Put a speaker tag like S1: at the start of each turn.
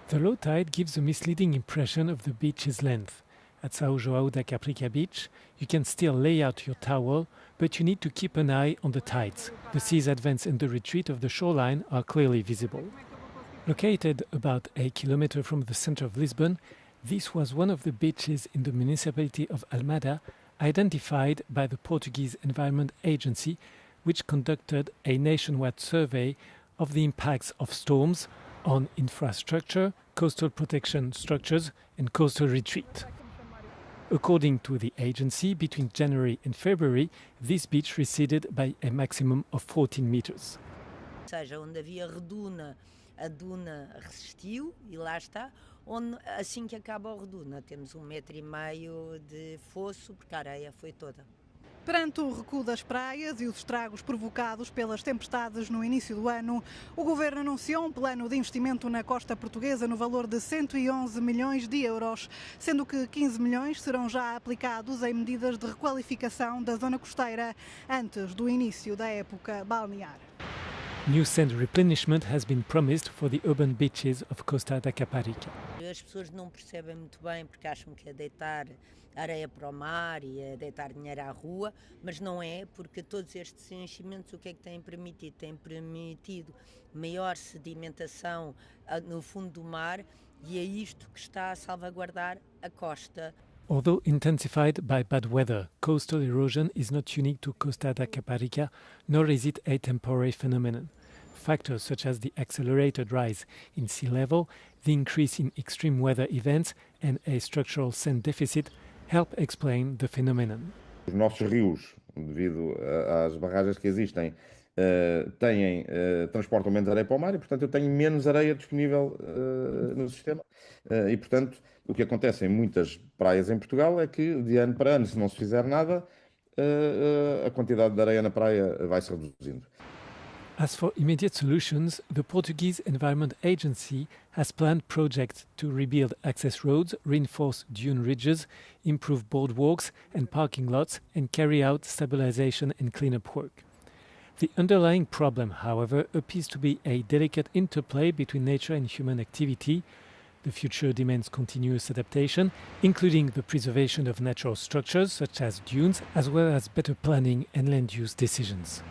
S1: The low tide gives a misleading impression of the beach's length. At São João da Caprica beach, you can still lay out your towel, but you need to keep an eye on the tides. The sea's advance and the retreat of the shoreline are clearly visible. Located about a kilometre from the centre of Lisbon, this was one of the beaches in the municipality of Almada, identified by the Portuguese Environment Agency, which conducted a nationwide survey of the impacts of storms on infrastructure, coastal protection structures and coastal retreat. According to the agency, between January and February, this beach receded by a maximum of 14 meters.
S2: Ou seja, onde havia reduna, a duna resistiu e lá está. Onde, assim que acaba a reduna, temos 1,5 metro de fosso, porque a areia foi toda.
S3: Perante o recuo das praias e os estragos provocados pelas tempestades no início do ano, o Governo anunciou um plano de investimento na costa portuguesa no valor de 111 milhões de euros, sendo que 15 milhões serão já aplicados em medidas de requalificação da zona costeira antes do início da época balnear.
S1: New sand replenishment has been promised for the urban beaches of Costa da Caparica.
S2: As pessoas não percebem muito bem porque acham que é deitar areia para o mar e é deitar dinheiro à rua, mas não é, porque todos estes enchimentos o que é que têm permitido? Têm permitido maior sedimentação no fundo do mar e é isto que está a salvaguardar a costa.
S1: Although intensified by bad weather, coastal erosion is not unique to Costa da Caparica, nor is it a temporary phenomenon. Factors such as the accelerated rise in sea level, the increase in extreme weather events, and a structural sand deficit help explain the phenomenon.
S4: Os nossos rios, devido às barragens que existem, transportam menos areia para o mar e, portanto, eu tenho menos areia disponível no sistema. E, portanto, o que acontece em muitas praias em Portugal é que, de ano para ano, se não se fizer nada, a quantidade de areia na praia vai se reduzindo.
S1: As for immediate solutions, the Portuguese Environment Agency has planned projects to rebuild access roads, reinforce dune ridges, improve boardwalks and parking lots, and carry out stabilization and cleanup work. The underlying problem, however, appears to be a delicate interplay between nature and human activity. The future demands continuous adaptation, including the preservation of natural structures such as dunes, as well as better planning and land use decisions.